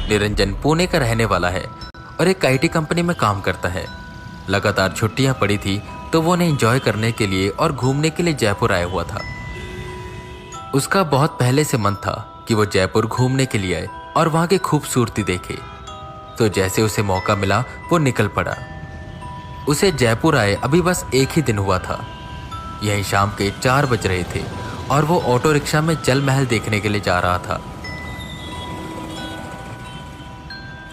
निरंजन पुणे का रहने वाला है और एक आईटी कंपनी में काम करता है। लगातार छुट्टियां पड़ी थी तो वो उन्हें एंजॉय करने के लिए और घूमने के लिए जयपुर आया हुआ था। उसका बहुत पहले से मन था कि वो जयपुर घूमने के लिए आए और वहां की खूबसूरती देखे, तो जैसे उसे मौका मिला वो निकल पड़ा। उसे जयपुर आए अभी बस एक ही दिन हुआ था। यही शाम के 4 बज रहे थे और वो ऑटो रिक्शा में जल महल देखने के लिए जा रहा था।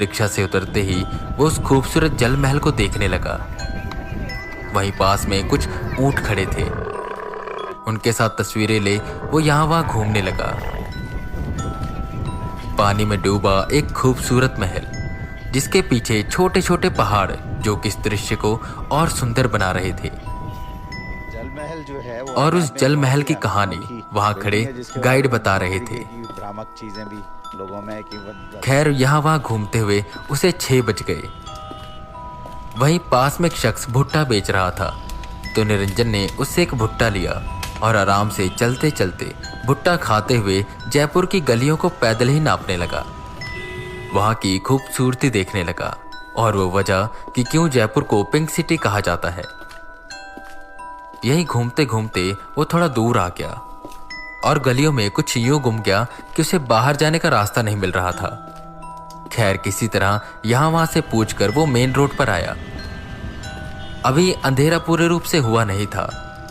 रिक्शा से उतरते ही वो उस खूबसूरत जल महल को देखने लगा। वहीं पास में कुछ ऊंट खड़े थे। उनके साथ तस्वीरें ले वो यहाँ वहां घूमने लगा। पानी में डूबा एक खूबसूरत महल, जिसके पीछे छोटे छोटे पहाड़ जो कि इस दृश्य को और सुंदर बना रहे थे। जल महल जो है वो और उस जल महल की कहानी वहां खड़े गाइड बता रहे थे। भ्रामक चीजें भी लोगों में खैर यहाँ वहां घूमते हुए उसे 6 बज गए। वहीं पास में एक शख्स भुट्टा बेच रहा था, तो निरंजन ने उससे एक भुट्टा लिया और आराम से चलते चलते भुट्टा खाते हुए जयपुर की गलियों को पैदल ही नापने लगा। वहां की खूबसूरती देखने लगा और वो वजह कि क्यों जयपुर को पिंक सिटी कहा जाता है। यहीं घूमते घूमते वो थोड़ा दूर आ गया और गलियों में कुछ यूं गुम गया कि उसे बाहर जाने का रास्ता नहीं मिल रहा था। खैर किसी तरह यहां वहां से पूछकर वो मेन रोड पर आया। अभी अंधेरा पूरे रूप से हुआ नहीं था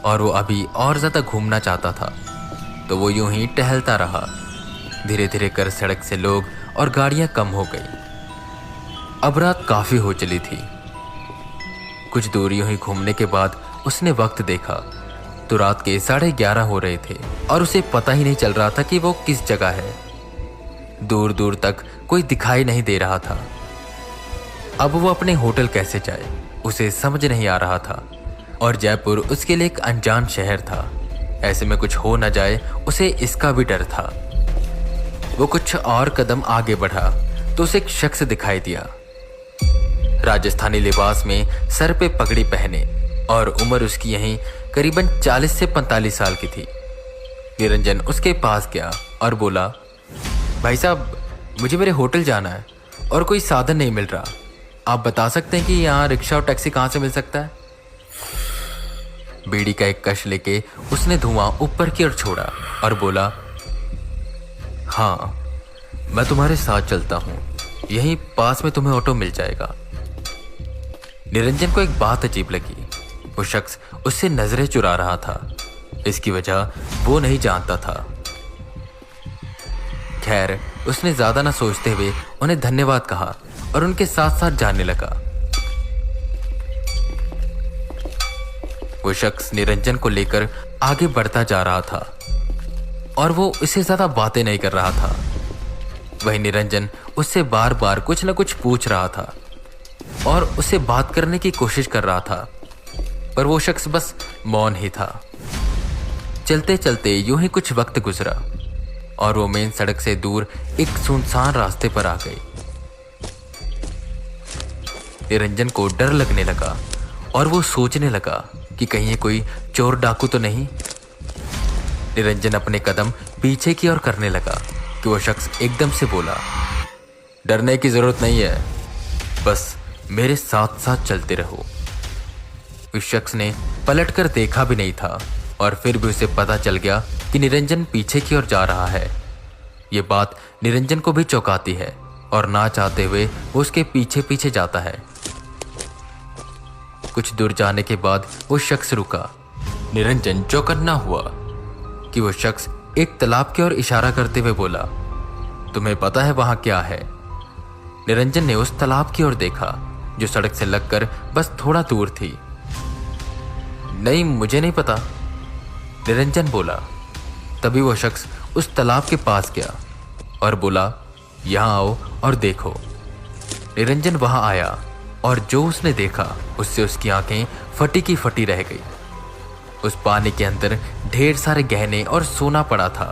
और वो अभी और ज्यादा घूमना चाहता था, तो वो यूं ही टहलता रहा। धीरे धीरे कर सड़क से लोग और गाड़ियां कम हो गई। अब रात काफी हो चली थी। कुछ दूर यूं ही घूमने के बाद उसने वक्त देखा तो रात के 11:30 हो रहे थे और उसे पता ही नहीं चल रहा था कि वो किस जगह है। दूर दूर तक कोई दिखाई नहीं दे रहा था। अब वो अपने होटल कैसे जाए उसे समझ नहीं आ रहा था, और जयपुर उसके लिए एक अनजान शहर था। ऐसे में कुछ हो न जाए उसे इसका भी डर था। वो कुछ और कदम आगे बढ़ा तो उसे एक शख्स दिखाई दिया। राजस्थानी लिबास में, सर पे पगड़ी पहने, और उम्र उसकी यहीं करीबन 40 से 45 साल की थी। निरंजन उसके पास गया और बोला, भाई साहब मुझे मेरे होटल जाना है और कोई साधन नहीं मिल रहा। आप बता सकते हैं कि यहाँ रिक्शा और टैक्सी कहाँ से मिल सकता है? बीड़ी का एक कश लेके उसने धुआं ऊपर की ओर छोड़ा और बोला, हाँ मैं तुम्हारे साथ चलता हूँ, यहीं पास में तुम्हें ऑटो मिल जाएगा। निरंजन को एक बात अजीब लगी। वो शख्स उससे नजरें चुरा रहा था। इसकी वजह वो नहीं जानता था। खैर उसने ज्यादा ना सोचते हुए उन्हें धन्यवाद कहा और उनके साथ साथ जाने लगा। वो शख्स निरंजन को लेकर आगे बढ़ता जा रहा था और वो इससे ज्यादा बातें नहीं कर रहा था। वही निरंजन उससे बार बार कुछ न कुछ पूछ रहा था और उससे बात करने की कोशिश कर रहा था, पर वो शख्स बस मौन ही था। चलते चलते यूं ही कुछ वक्त गुजरा और वो मेन सड़क से दूर एक सुनसान रास्ते पर आ गए। निरंजन को डर लगने लगा और वो सोचने लगा कि कहीं ये कोई चोर डाकू तो नहीं। निरंजन अपने कदम पीछे की ओर करने लगा कि वो शख्स एकदम से बोला, डरने की जरूरत नहीं है, बस मेरे साथ साथ चलते रहो। उस शख्स ने पलटकर देखा भी नहीं था और फिर भी उसे पता चल गया कि निरंजन पीछे की ओर जा रहा है। ये बात निरंजन को भी चौंकाती है और ना चाहते हुए वो उसके पीछे पीछे जाता है। कुछ दूर जाने के बाद वो शख्स रुका। निरंजन चौकन्ना हुआ कि वो शख्स एक तालाब की ओर इशारा करते हुए बोला, तुम्हें पता है वहां क्या है? निरंजन ने उस तालाब की ओर देखा जो सड़क से लगकर बस थोड़ा दूर थी। नहीं मुझे नहीं पता, निरंजन बोला। तभी वो शख्स उस तालाब के पास गया और बोला, यहां आओ और देखो। निरंजन वहां आया और जो उसने देखा उससे उसकी आंखें फटी की फटी रह गई। उस पानी के अंदर ढेर सारे गहने और सोना पड़ा था।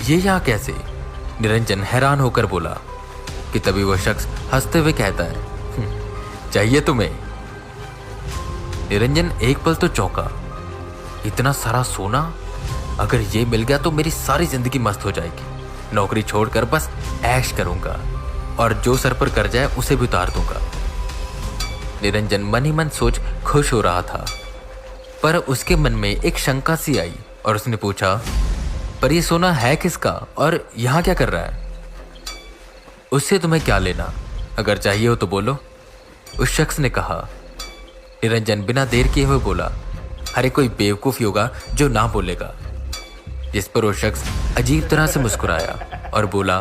ये यहां कैसे? निरंजन हैरान होकर बोला कि तभी वो शख्स हंसते हुए कहता है, चाहिए तुम्हें? निरंजन एक पल तो चौंका। इतना सारा सोना, अगर ये मिल गया तो मेरी सारी जिंदगी मस्त हो जाएगी। नौकरी छोड़कर बस ऐश करूंगा और जो सर पर कर्जा है उसे भी उतार दूंगा। निरंजन मन ही मन सोच खुश हो रहा था, पर उसके मन में एक शंका सी आई और उसने पूछा, पर ये सोना है किसका और यहाँ क्या कर रहा है? उससे तुम्हें क्या लेना, अगर चाहिए हो तो बोलो, उस शख्स ने कहा। निरंजन बिना देर किए हुए बोला, अरे कोई बेवकूफ़ होगा जो ना बोलेगा। जिस पर वो शख्स अजीब तरह से मुस्कुराया और बोला,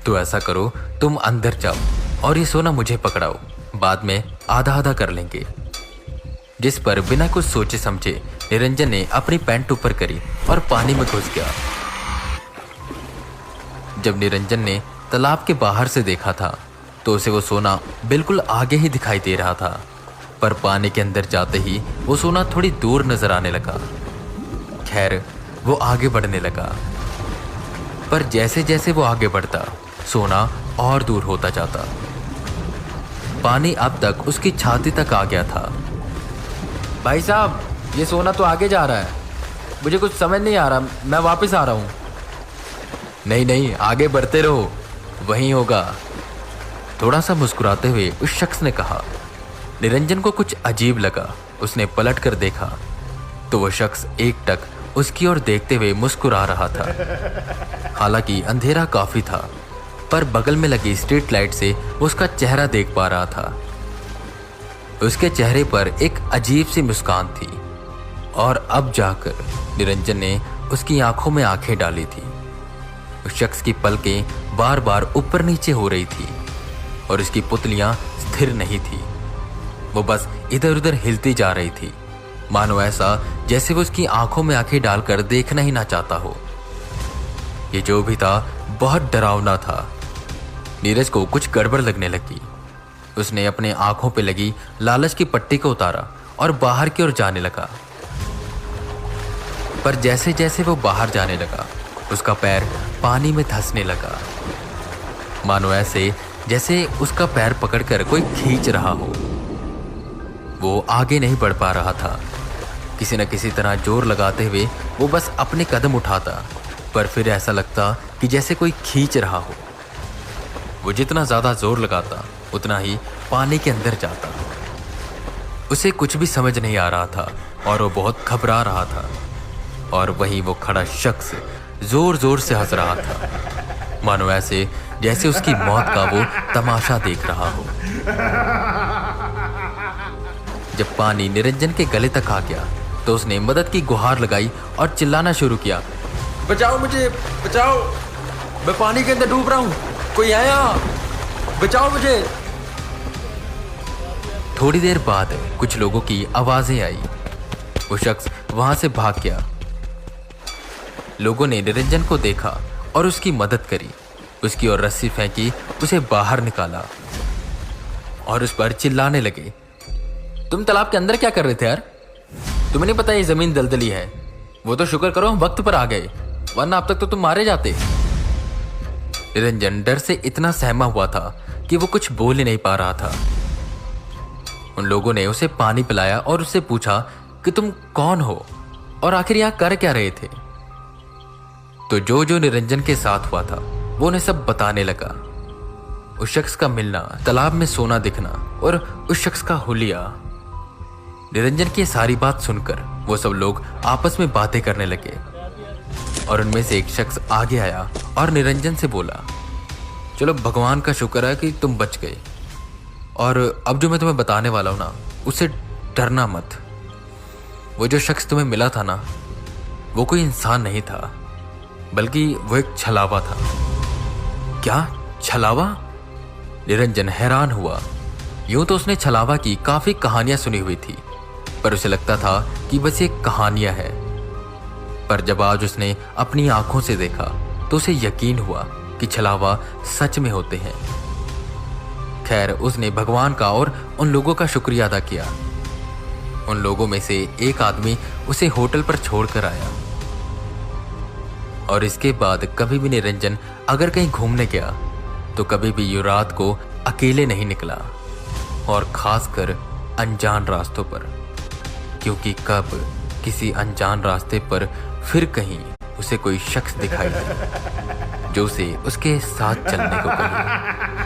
तो ऐसा करो, तुम अंदर जाओ और ये सोना मुझे पकड़ाओ, बाद में आधा आधा कर लेंगे। जिस पर बिना कुछ सोचे समझे निरंजन ने अपनी पैंट ऊपर करी और पानी में घुस गया। जब निरंजन ने तालाब के बाहर से देखा था तो उसे वो सोना बिल्कुल आगे ही दिखाई दे रहा था, पर पानी के अंदर जाते ही वो सोना थोड़ी दूर नजर आने लगा। खैर, वो आगे बढ़ने लगा, पर जैसे जैसे वो आगे बढ़ता सोना और दूर होता जाता। पानी अब तक उसकी छाती तक आ गया था। भाई साहब, ये सोना तो आगे जा रहा है, मुझे कुछ समझ नहीं आ रहा, मैं वापस आ रहा हूँ। नहीं नहीं, आगे बढ़ते रहो, वहीं होगा, थोड़ा सा मुस्कुराते हुए उस शख्स ने कहा। निरंजन को कुछ अजीब लगा। उसने पलट कर देखा तो वो शख्स एकटक उसकी ओर देखते हुए मुस्कुरा रहा था। हालांकि अंधेरा काफी था, पर बगल में लगी स्ट्रीट लाइट से वो उसका चेहरा देख पा रहा था। उसके चेहरे पर एक अजीब सी मुस्कान थी और अब जाकर निरंजन ने उसकी आंखों में आंखें डाली थी। उस शख्स की पलकें बार बार ऊपर नीचे हो रही थी और उसकी पुतलियां स्थिर नहीं थी, वो बस इधर उधर हिलती जा रही थी, मानो ऐसा जैसे वो उसकी आंखों में आंखें डालकर देखना ही ना चाहता हो। ये जो भी था बहुत डरावना था। नीरज को कुछ गड़बड़ लगने लगी। उसने अपने आंखों पे लगी लालच की पट्टी को उतारा और बाहर की ओर जाने लगा। पर जैसे जैसे वो बाहर जाने लगा उसका पैर पानी में धंसने लगा, मानो ऐसे जैसे उसका पैर पकड़कर कोई खींच रहा हो। वो आगे नहीं बढ़ पा रहा था। किसी न किसी तरह जोर लगाते हुए वो बस अपने कदम उठाता, पर फिर ऐसा लगता कि जैसे कोई खींच रहा हो। वो जितना ज्यादा जोर लगाता उतना ही पानी के अंदर जाता। उसे कुछ भी समझ नहीं आ रहा था और वो बहुत घबरा रहा था। और वहीं वो खड़ा शख्स जोर जोर से हंस रहा था, मानो ऐसे जैसे उसकी मौत का वो तमाशा देख रहा हो। जब पानी निरंजन के गले तक आ गया तो उसने मदद की गुहार लगाई और चिल्लाना शुरू किया, बचाओ मुझे, बचाओ, मैं पानी के अंदर डूब रहा हूं, कोई आया, बचाओ मुझे। थोड़ी देर बाद कुछ लोगों की आवाजें आई। वो शख्स वहां से भाग गया। लोगों ने निरंजन को देखा और उसकी मदद करी। उसकी ओर रस्सी फेंकी, उसे बाहर निकाला और उस पर चिल्लाने लगे, तुम तालाब के अंदर क्या कर रहे थे यार? तुम्हें नहीं पता ये जमीन दलदली है? वो तो शुक्र करो हम वक्त पर आ गए, वरना अब तक तो तुम मारे जाते। निरंजन डर से इतना सहमा हुआ था कि वो कुछ बोल ही नहीं पा रहा था। उन लोगों ने उसे पानी पिलाया और उससे पूछा कि तुम कौन हो और आखिर यहाँ कर क्या रहे थे। तो जो जो निरंजन के साथ हुआ था वो उन्हें सब बताने लगा। उस शख्स का मिलना, तालाब में सोना दिखना और उस शख्स का हुलिया। निरंजन की सारी बात सुनकर वो सब लोग आपस में बातें करने लगे और उनमें से एक शख्स आगे आया और निरंजन से बोला, चलो भगवान का शुक्र है कि तुम बच गए, और अब जो मैं तुम्हें बताने वाला हूं ना, उससे डरना मत। वो जो शख्स तुम्हें मिला था ना, वो कोई इंसान नहीं था, बल्कि वो एक छलावा था। क्या छलावा? निरंजन हैरान हुआ। यूं तो उसने छलावा की काफी कहानियां सुनी हुई थी, पर उसे लगता था कि बस ये कहानियां हैं। पर जब आज उसने अपनी आंखों से देखा तो उसे यकीन हुआ कि छलावा सच में होते हैं। खैर, उसने भगवान का और उन लोगों का शुक्रिया अदा किया। उन लोगों में से एक आदमी उसे होटल पर छोड़कर आया और इसके बाद कभी भी निरंजन अगर कहीं घूमने गया तो कभी भी यूं रात को अकेले नहीं निकला, और खासकर अनजान रास्तों पर, क्योंकि कब किसी अनजान रास्ते पर फिर कहीं उसे कोई शख्स दिखाई दे जो उसे उसके साथ चलने को कहे।